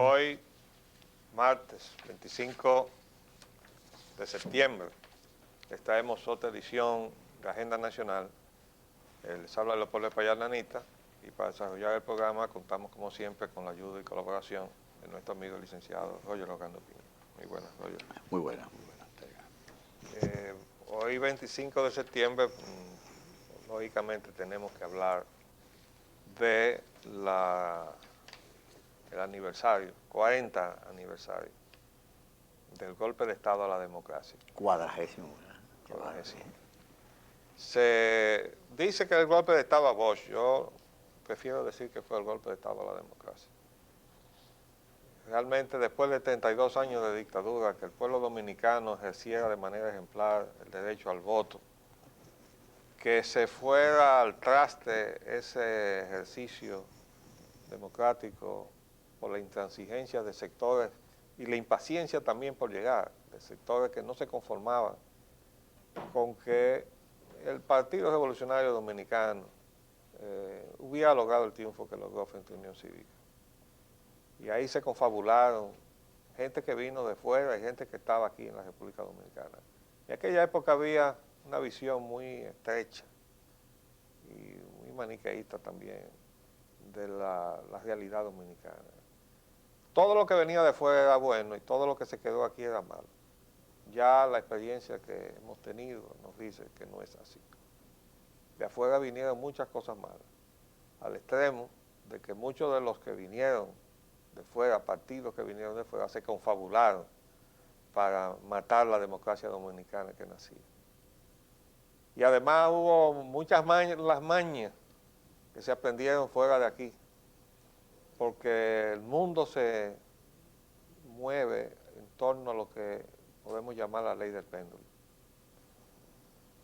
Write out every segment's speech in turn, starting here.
Hoy, martes 25 de septiembre, les traemos otra edición de Agenda Nacional. Les habla Leopoldo Espaillat Nanita, y para desarrollar el programa contamos como siempre con la ayuda y colaboración de nuestro amigo el licenciado Roger Logando Piña. Muy buenas, Roger. Muy buena. Hoy 25 de septiembre, lógicamente tenemos que hablar de el aniversario, 40 aniversario del golpe de Estado a la democracia. 40º. Se dice que el golpe de Estado a Bosch. Yo prefiero decir que fue el golpe de Estado a la democracia. Realmente, después de 32 años de dictadura, que el pueblo dominicano ejerciera de manera ejemplar el derecho al voto, que se fuera al traste ese ejercicio democrático por la intransigencia de sectores y la impaciencia también por llegar, de sectores que no se conformaban con que el Partido Revolucionario Dominicano hubiera logrado el triunfo que logró frente a Unión Cívica. Y ahí se confabularon gente que vino de fuera y gente que estaba aquí en la República Dominicana. En aquella época había una visión muy estrecha y muy maniqueísta también de la realidad dominicana. Todo lo que venía de fuera era bueno y todo lo que se quedó aquí era malo. Ya la experiencia que hemos tenido nos dice que no es así. De afuera vinieron muchas cosas malas, al extremo de que muchos de los que vinieron de fuera, partidos que vinieron de fuera, se confabularon para matar la democracia dominicana que nacía. Y además hubo muchas mañas que se aprendieron fuera de aquí, porque el mundo se mueve en torno a lo que podemos llamar la ley del péndulo.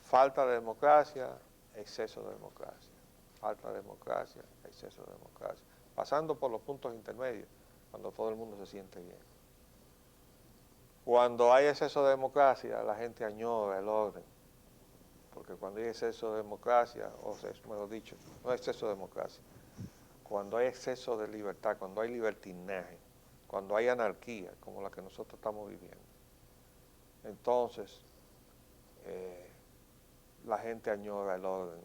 Falta de democracia, exceso de democracia. Falta de democracia, exceso de democracia. Pasando por los puntos intermedios, cuando todo el mundo se siente bien. Cuando hay exceso de democracia, la gente añora el orden. Porque cuando hay exceso de democracia, o sea, mejor dicho, no hay exceso de democracia. Cuando hay exceso de libertad, cuando hay libertinaje, cuando hay anarquía, como la que nosotros estamos viviendo, entonces la gente añora el orden.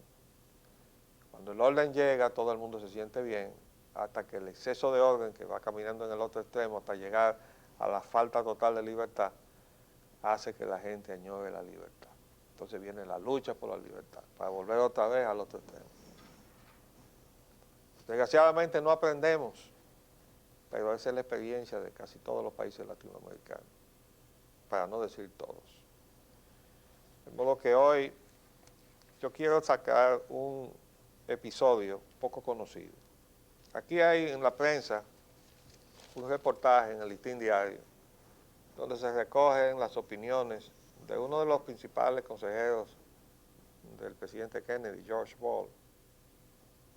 Cuando el orden llega, todo el mundo se siente bien, hasta que el exceso de orden, que va caminando en el otro extremo hasta llegar a la falta total de libertad, hace que la gente añore la libertad. Entonces viene la lucha por la libertad, para volver otra vez al otro extremo. Desgraciadamente no aprendemos, pero esa es la experiencia de casi todos los países latinoamericanos, para no decir todos. De modo que hoy yo quiero sacar un episodio poco conocido. Aquí hay en la prensa un reportaje en el Listín Diario donde se recogen las opiniones de uno de los principales consejeros del presidente Kennedy, George Ball.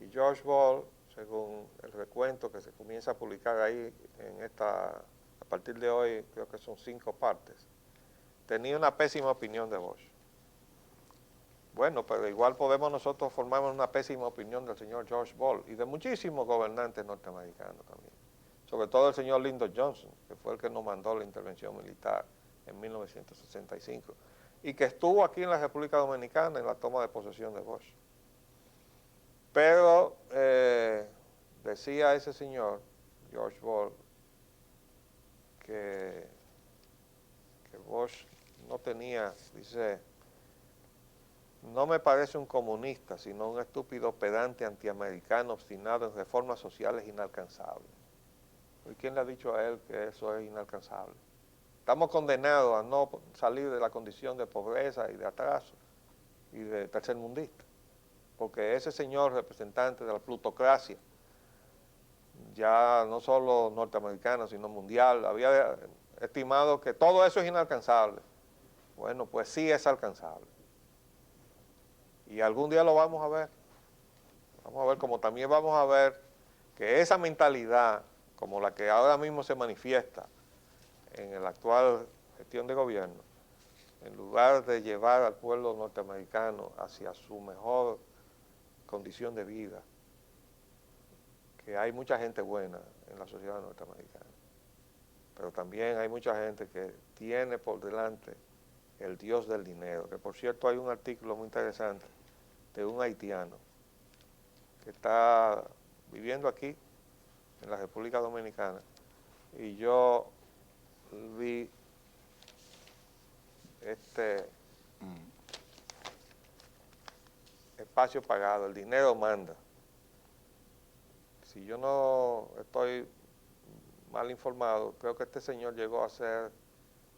Y George Ball, según el recuento que se comienza a publicar ahí a partir de hoy, creo que son 5 partes, tenía una pésima opinión de Bosch. Bueno, pero igual podemos nosotros formar una pésima opinión del señor George Ball y de muchísimos gobernantes norteamericanos también. Sobre todo el señor Lyndon Johnson, que fue el que nos mandó la intervención militar en 1965 y que estuvo aquí en la República Dominicana en la toma de posesión de Bosch. Pero decía ese señor, George Ball, que Bosch no tenía, dice, no me parece un comunista, sino un estúpido pedante antiamericano obstinado en reformas sociales inalcanzables. ¿Y quién le ha dicho a él que eso es inalcanzable? Estamos condenados a no salir de la condición de pobreza y de atraso y de tercermundista, porque ese señor representante de la plutocracia, ya no solo norteamericana, sino mundial, había estimado que todo eso es inalcanzable. Bueno, pues sí es alcanzable. Y algún día lo vamos a ver. Vamos a ver, como también vamos a ver que esa mentalidad, como la que ahora mismo se manifiesta en la actual gestión de gobierno, en lugar de llevar al pueblo norteamericano hacia su mejor condición de vida, que hay mucha gente buena en la sociedad norteamericana, pero también hay mucha gente que tiene por delante el Dios del dinero, que por cierto hay un artículo muy interesante de un haitiano que está viviendo aquí en la República Dominicana, y yo vi este espacio pagado, el dinero manda. Si yo no estoy mal informado, creo que este señor llegó a ser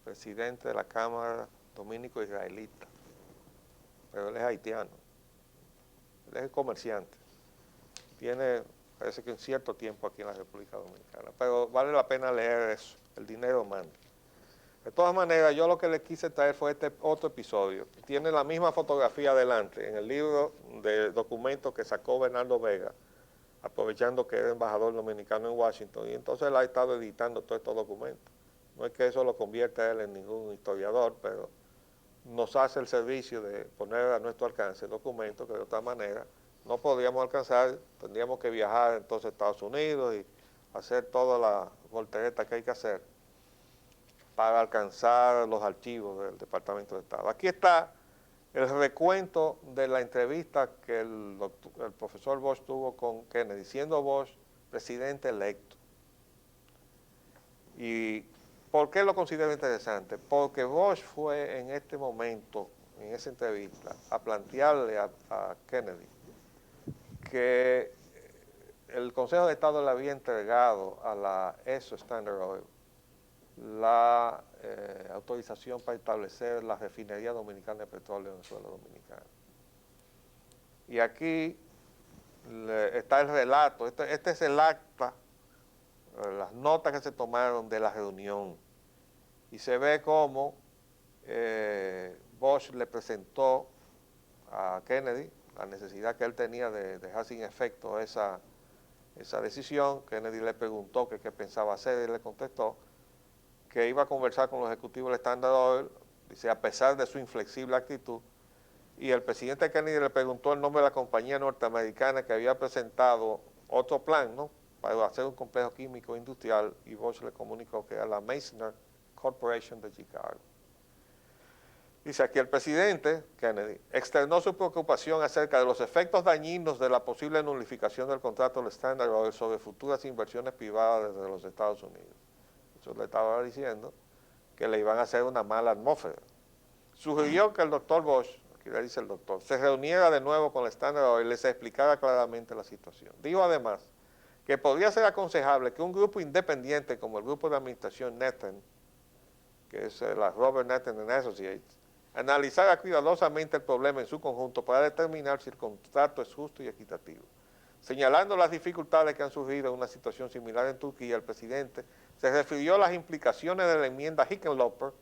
presidente de la Cámara Dominico-Israelita, pero él es haitiano, él es comerciante, tiene, parece que un cierto tiempo aquí en la República Dominicana, pero vale la pena leer eso, el dinero manda. De todas maneras, yo lo que le quise traer fue este otro episodio. Tiene la misma fotografía adelante en el libro de documentos que sacó Bernardo Vega, aprovechando que era embajador dominicano en Washington, y entonces él ha estado editando todos estos documentos. No es que eso lo convierta a él en ningún historiador, pero nos hace el servicio de poner a nuestro alcance documentos que de otra manera no podríamos alcanzar, tendríamos que viajar entonces a Estados Unidos y hacer toda la voltereta que hay que hacer para alcanzar los archivos del Departamento de Estado. Aquí está el recuento de la entrevista que el profesor Bosch tuvo con Kennedy, siendo Bosch presidente electo. ¿Y por qué lo considero interesante? Porque Bosch fue en este momento, en esa entrevista, a plantearle a Kennedy que el Consejo de Estado le había entregado a la ESO Standard Oil la autorización para establecer la refinería dominicana de petróleo en el suelo dominicano. Y aquí está el relato, este es el acta, las notas que se tomaron de la reunión, y se ve cómo Bosch le presentó a Kennedy la necesidad que él tenía de dejar sin efecto esa decisión. Kennedy le preguntó qué pensaba hacer y le contestó que iba a conversar con los ejecutivos del Standard Oil, dice, a pesar de su inflexible actitud, y el presidente Kennedy le preguntó el nombre de la compañía norteamericana que había presentado otro plan, ¿no?, para hacer un complejo químico industrial, y Bosch le comunicó que era la Meissner Corporation de Chicago. Dice aquí, el presidente Kennedy externó su preocupación acerca de los efectos dañinos de la posible nulificación del contrato del Standard Oil sobre futuras inversiones privadas desde los Estados Unidos. Eso le estaba diciendo que le iban a hacer una mala atmósfera. Sugirió que el doctor Bosch, aquí le dice el doctor, se reuniera de nuevo con el Standard Oil y les explicara claramente la situación. Dijo además que podría ser aconsejable que un grupo independiente como el grupo de administración Nethen, que es la Robert Nethen Associates, analizara cuidadosamente el problema en su conjunto para determinar si el contrato es justo y equitativo. Señalando las dificultades que han surgido en una situación similar en Turquía, el presidente se refirió a las implicaciones de la enmienda Hickenlooper,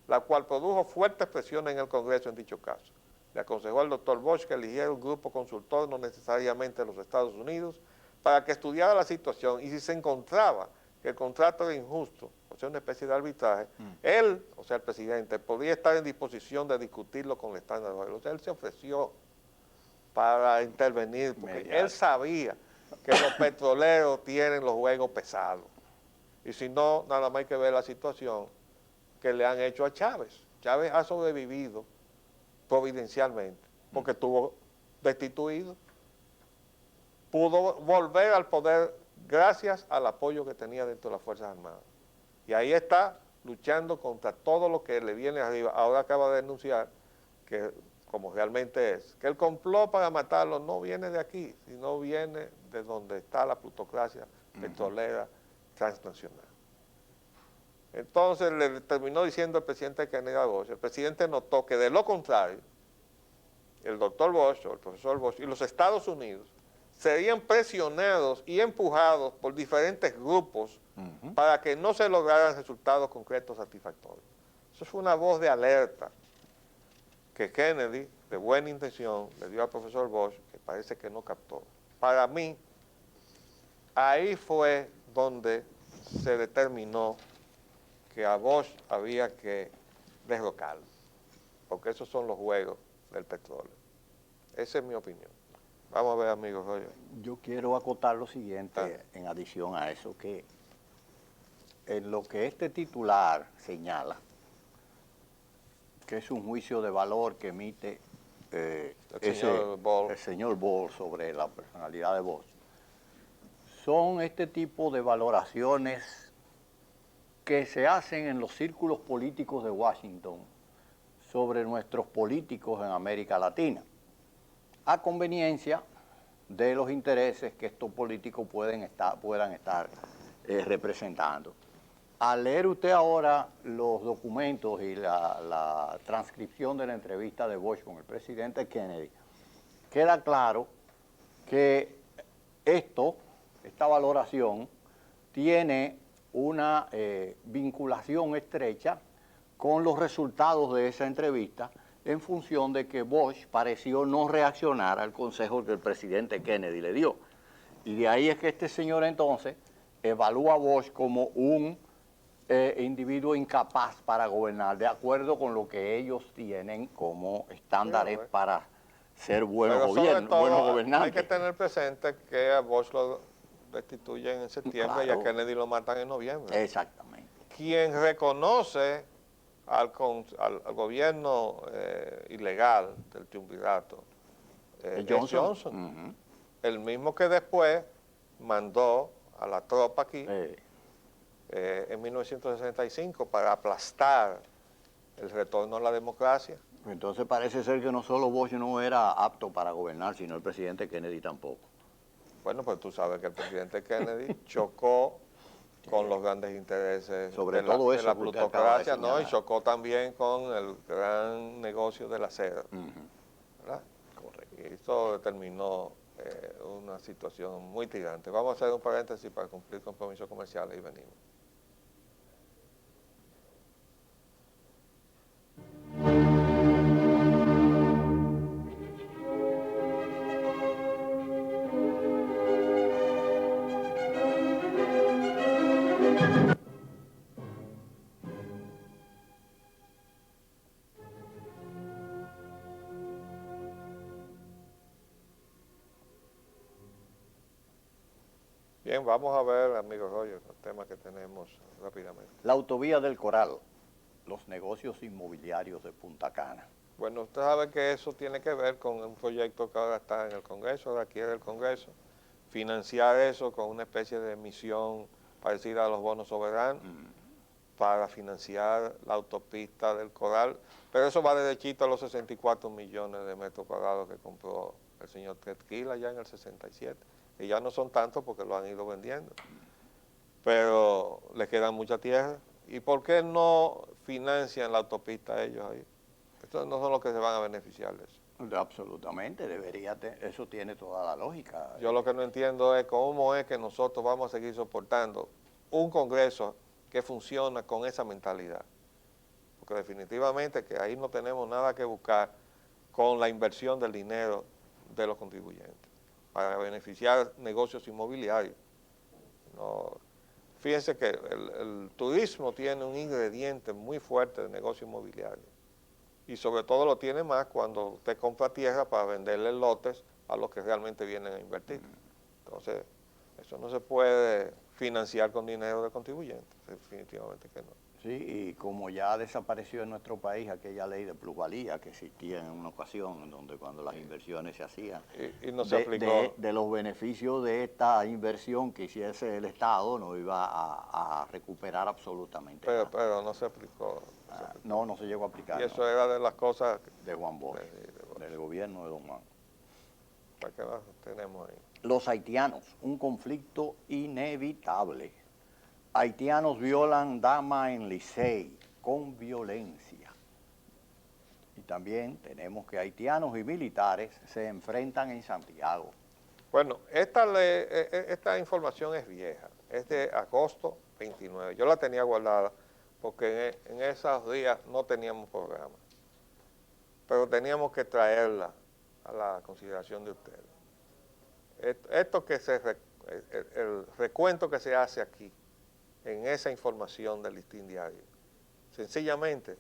la cual produjo fuertes presiones en el Congreso en dicho caso. Le aconsejó al doctor Bosch que eligiera un grupo consultor, no necesariamente de los Estados Unidos, para que estudiara la situación, y si se encontraba que el contrato era injusto, o sea, una especie de arbitraje, él, o sea, el presidente, podría estar en disposición de discutirlo con el Standard Oil. O sea, él se ofreció para intervenir, porque él sabía que los petroleros tienen los juegos pesados. Y si no, nada más hay que ver la situación que le han hecho a Chávez. Chávez ha sobrevivido providencialmente, porque estuvo destituido. Pudo volver al poder gracias al apoyo que tenía dentro de las Fuerzas Armadas. Y ahí está luchando contra todo lo que le viene arriba. Ahora acaba de denunciar que, como realmente es, que el complot para matarlo no viene de aquí, sino viene de donde está la plutocracia petrolera transnacional. Entonces le terminó diciendo el presidente Kennedy a Bosch, el presidente notó que de lo contrario, el doctor Bosch o el profesor Bosch y los Estados Unidos serían presionados y empujados por diferentes grupos para que no se lograran resultados concretos satisfactorios. Eso fue una voz de alerta que Kennedy, de buena intención, le dio al profesor Bosch, que parece que no captó. Para mí, ahí fue donde se determinó que a Bosch había que derrocarlo, porque esos son los juegos del petróleo. Esa es mi opinión. Vamos a ver, amigo Roger. Yo quiero acotar lo siguiente, en adición a eso, que en lo que este titular señala, que es un juicio de valor que emite el señor Ball sobre la personalidad de Bosch, son este tipo de valoraciones que se hacen en los círculos políticos de Washington sobre nuestros políticos en América Latina, a conveniencia de los intereses que estos políticos puedan estar representando. Al leer usted ahora los documentos y la transcripción de la entrevista de Bosch con el presidente Kennedy, queda claro que esta valoración tiene una vinculación estrecha con los resultados de esa entrevista en función de que Bosch pareció no reaccionar al consejo que el presidente Kennedy le dio. Y de ahí es que este señor entonces evalúa a Bosch como un individuo incapaz para gobernar, de acuerdo con lo que ellos tienen como estándares para ser buenos gobernantes. Hay que tener presente que a Bosch lo destituyen en septiembre, claro, y a Kennedy lo matan en noviembre. Exactamente. Quien reconoce al gobierno ilegal del triunvirato es Johnson, el mismo que después mandó a la tropa aquí en 1965 para aplastar el retorno a la democracia. Entonces parece ser que no solo Bosch no era apto para gobernar, sino el presidente Kennedy tampoco. Bueno, pues tú sabes que el presidente Kennedy chocó con los grandes intereses sobre todo de la plutocracia, ¿no? Y chocó también con el gran negocio de la seda, ¿verdad? Correcto. Y eso determinó una situación muy tirante. Vamos a hacer un paréntesis para cumplir compromisos comerciales y venimos. Bien, vamos a ver, amigo Roger, el tema que tenemos rápidamente. La autovía del Coral, los negocios inmobiliarios de Punta Cana. Bueno, usted sabe que eso tiene que ver con un proyecto que ahora está en el Congreso, requiere el Congreso, financiar eso con una especie de emisión parecida a los bonos soberanos para financiar la autopista del Coral, pero eso va derechito a los 64 millones de metros cuadrados que compró el señor Tequila ya en el 67. Y ya no son tantos porque lo han ido vendiendo, pero les queda mucha tierra. ¿Y por qué no financian la autopista ellos ahí? Estos no son los que se van a beneficiar de eso. Absolutamente, eso tiene toda la lógica. Yo lo que no entiendo es cómo es que nosotros vamos a seguir soportando un Congreso que funciona con esa mentalidad. Porque definitivamente que ahí no tenemos nada que buscar con la inversión del dinero de los contribuyentes para beneficiar negocios inmobiliarios. No, fíjense que el turismo tiene un ingrediente muy fuerte de negocio inmobiliario y sobre todo lo tiene más cuando usted compra tierra para venderle lotes a los que realmente vienen a invertir. Entonces, eso no se puede financiar con dinero de contribuyentes, definitivamente que no. Sí, y como ya desapareció en nuestro país aquella ley de plusvalía que existía en una ocasión, en donde cuando las inversiones se hacían, y no se aplicó. De los beneficios de esta inversión que hiciese el Estado no iba a recuperar absolutamente nada. Pero no se aplicó. No se llegó a aplicar. Y eso era de las cosas de Juan Bosch, del gobierno de Don Juan. ¿Para qué más tenemos ahí? Los haitianos, un conflicto inevitable. Haitianos violan dama en Licey con violencia. Y también tenemos que haitianos y militares se enfrentan en Santiago. Bueno, esta información es vieja, es de agosto 29. Yo la tenía guardada porque en esos días no teníamos programa, pero teníamos que traerla a la consideración de ustedes. El recuento que se hace aquí, en esa información del Listín Diario, sencillamente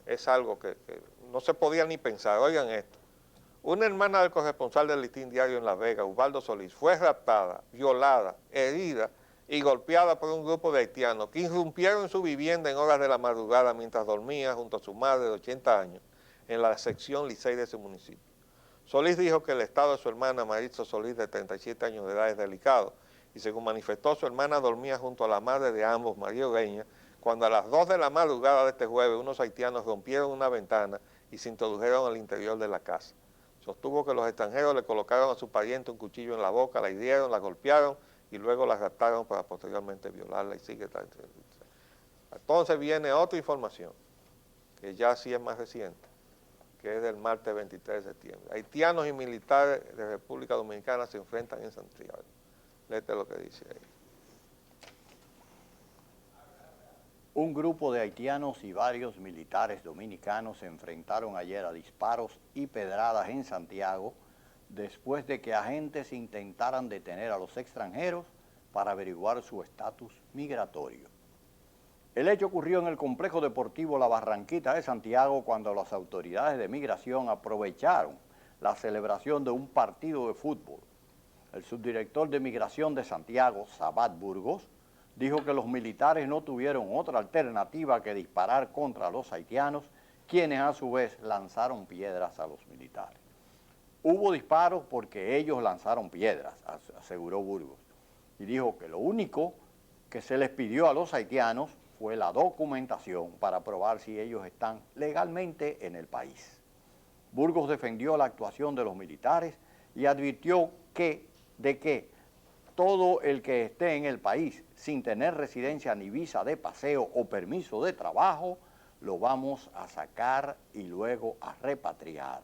es algo que no se podía ni pensar. Oigan esto, una hermana del corresponsal del Listín Diario en La Vega, Ubaldo Solís, fue raptada, violada, herida y golpeada por un grupo de haitianos que irrumpieron en su vivienda en horas de la madrugada mientras dormía junto a su madre de 80 años en la sección Licey de ese municipio. Solís dijo que el estado de su hermana Maritza Solís, de 37 años de edad, es delicado, y según manifestó, su hermana dormía junto a la madre de ambos, María Ureña, cuando a las 2 de la madrugada de este jueves unos haitianos rompieron una ventana y se introdujeron al interior de la casa. Sostuvo que los extranjeros le colocaron a su pariente un cuchillo en la boca, la hirieron, la golpearon y luego la raptaron para posteriormente violarla y sigue. Entonces viene otra información, que ya sí es más reciente, que es del martes 23 de septiembre. Haitianos y militares de República Dominicana se enfrentan en Santiago. Léete lo que dice ahí. Un grupo de haitianos y varios militares dominicanos se enfrentaron ayer a disparos y pedradas en Santiago después de que agentes intentaran detener a los extranjeros para averiguar su estatus migratorio. El hecho ocurrió en el complejo deportivo La Barranquita de Santiago cuando las autoridades de migración aprovecharon la celebración de un partido de fútbol. El subdirector de migración de Santiago, Sabat Burgos, dijo que los militares no tuvieron otra alternativa que disparar contra los haitianos, quienes a su vez lanzaron piedras a los militares. Hubo disparos porque ellos lanzaron piedras, aseguró Burgos, y dijo que lo único que se les pidió a los haitianos fue la documentación para probar si ellos están legalmente en el país. Burgos defendió la actuación de los militares y advirtió de que todo el que esté en el país sin tener residencia ni visa de paseo o permiso de trabajo, lo vamos a sacar y luego a repatriar.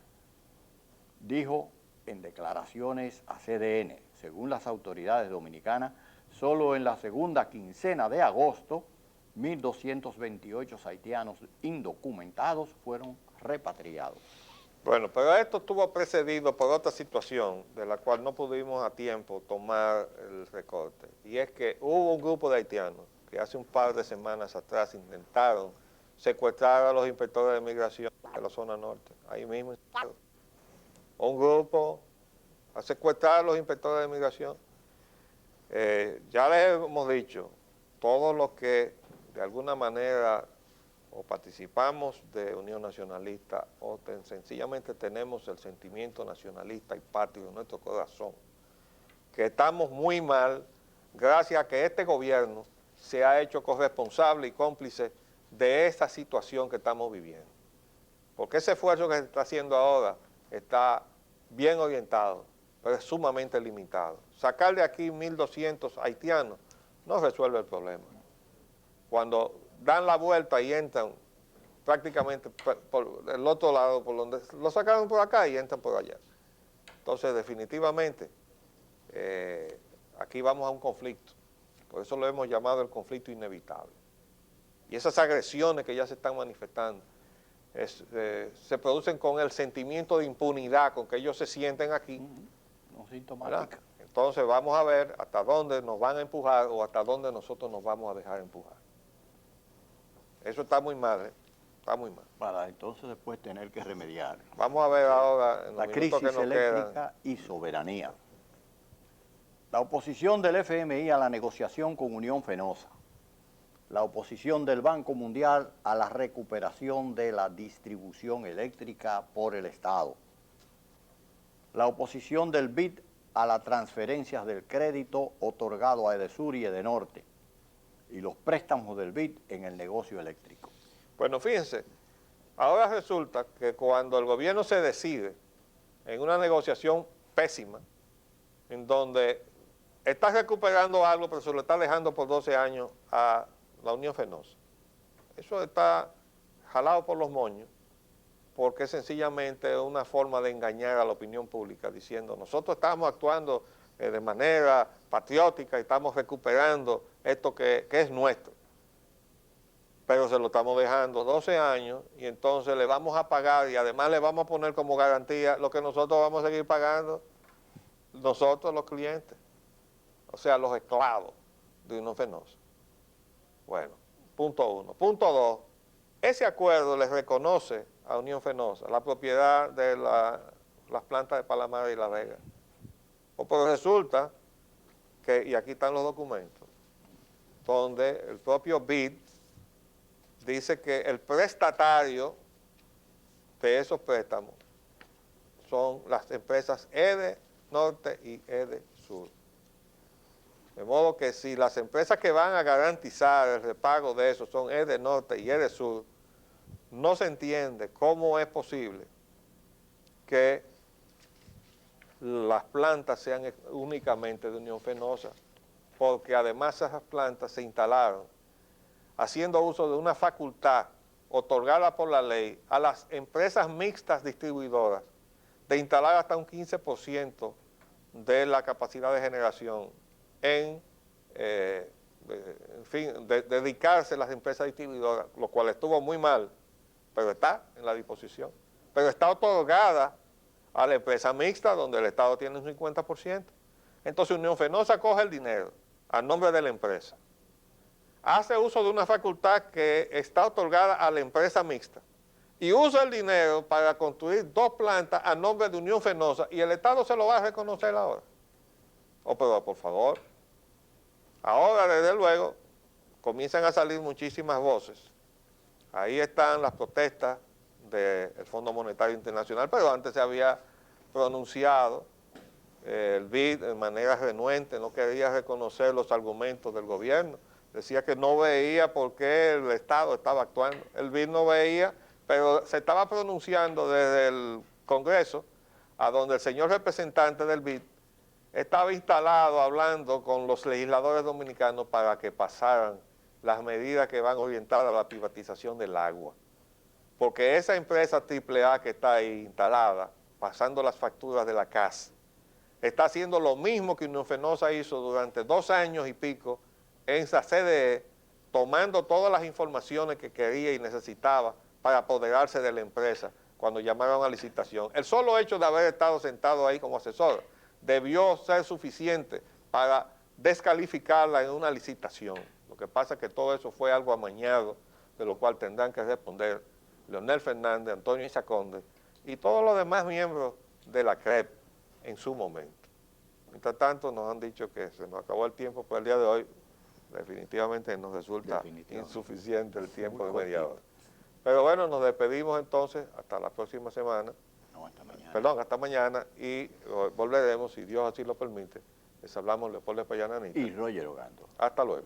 Dijo en declaraciones a CDN, según las autoridades dominicanas, solo en la segunda quincena de agosto, 1.228 haitianos indocumentados fueron repatriados. Bueno, pero esto estuvo precedido por otra situación de la cual no pudimos a tiempo tomar el recorte, y es que hubo un grupo de haitianos que hace un par de semanas atrás intentaron secuestrar a los inspectores de migración de la zona norte, ahí mismo. Un grupo a secuestrar a los inspectores de migración. Ya les hemos dicho, todos los que de alguna manera o participamos de Unión Nacionalista o sencillamente tenemos el sentimiento nacionalista y patrio en nuestro corazón, que estamos muy mal gracias a que este gobierno se ha hecho corresponsable y cómplice de esta situación que estamos viviendo. Porque ese esfuerzo que se está haciendo ahora está bien orientado, pero es sumamente limitado. Sacar de aquí 1.200 haitianos no resuelve el problema. Cuando dan la vuelta y entran prácticamente por el otro lado, por donde lo sacaron por acá y entran por allá. Entonces, definitivamente, aquí vamos a un conflicto. Por eso lo hemos llamado el conflicto inevitable. Y esas agresiones que ya se están manifestando se producen con el sentimiento de impunidad con que ellos se sienten aquí. No sintomática. Entonces, vamos a ver hasta dónde nos van a empujar o hasta dónde nosotros nos vamos a dejar empujar. Eso está muy mal, está muy mal. Para entonces después tener que remediar. Vamos a ver ahora en la los crisis que nos eléctrica quedan. Y soberanía. La oposición del FMI a la negociación con Unión Fenosa. La oposición del Banco Mundial a la recuperación de la distribución eléctrica por el Estado. La oposición del BID a las transferencias del crédito otorgado a Edesur y Edenorte y los préstamos del BID en el negocio eléctrico. Bueno, fíjense, ahora resulta que cuando el gobierno se decide en una negociación pésima, en donde está recuperando algo, pero se lo está dejando por 12 años a la Unión Fenosa, eso está jalado por los moños, porque es sencillamente una forma de engañar a la opinión pública, diciendo, nosotros estamos actuando de manera patriótica y estamos recuperando esto que es nuestro. Pero se lo estamos dejando 12 años y entonces le vamos a pagar y además le vamos a poner como garantía lo que nosotros vamos a seguir pagando, nosotros los clientes, o sea, los esclavos de Unión Fenosa. Bueno, punto uno. Punto dos, ese acuerdo les reconoce a Unión Fenosa la propiedad de las plantas de Palamar y La Vega. Pero resulta que, y aquí están los documentos, donde el propio BID dice que el prestatario de esos préstamos son las empresas EDE Norte y EDE Sur. De modo que si las empresas que van a garantizar el repago de eso son EDE Norte y EDE Sur, no se entiende cómo es posible que las plantas sean únicamente de Unión Fenosa, porque además esas plantas se instalaron haciendo uso de una facultad otorgada por la ley a las empresas mixtas distribuidoras de instalar hasta un 15% de la capacidad de generación en fin, dedicarse a las empresas distribuidoras, lo cual estuvo muy mal, pero está en la disposición. Pero está otorgada a la empresa mixta donde el Estado tiene un 50%. Entonces Unión Fenosa coge el dinero a nombre de la empresa, hace uso de una facultad que está otorgada a la empresa mixta y usa el dinero para construir 2 plantas a nombre de Unión Fenosa y el Estado se lo va a reconocer ahora. Oh, pero por favor, ahora desde luego comienzan a salir muchísimas voces. Ahí están las protestas del Fondo Monetario Internacional, pero antes se había pronunciado el BID de manera renuente, no quería reconocer los argumentos del gobierno, decía que no veía por qué el Estado estaba actuando. El BID no veía, pero se estaba pronunciando desde el Congreso, a donde el señor representante del BID estaba instalado hablando con los legisladores dominicanos para que pasaran las medidas que van orientadas a la privatización del agua. Porque esa empresa AAA que está ahí instalada, pasando las facturas de la CAS, está haciendo lo mismo que Unión Fenosa hizo durante 2 años y pico en esa CDE, tomando todas las informaciones que quería y necesitaba para apoderarse de la empresa cuando llamaron a licitación. El solo hecho de haber estado sentado ahí como asesor debió ser suficiente para descalificarla en una licitación. Lo que pasa es que todo eso fue algo amañado, de lo cual tendrán que responder Leonel Fernández, Antonio Isaconde y todos los demás miembros de la CREP en su momento. Mientras tanto, nos han dicho que se nos acabó el tiempo por el día de hoy. Definitivamente nos resulta insuficiente el tiempo de media hora. Pero bueno, nos despedimos entonces hasta la próxima semana. No, hasta mañana. Perdón, hasta mañana y volveremos, si Dios así lo permite. Les hablamos Leopoldo Payananita. Y Roger Ogando. Hasta luego.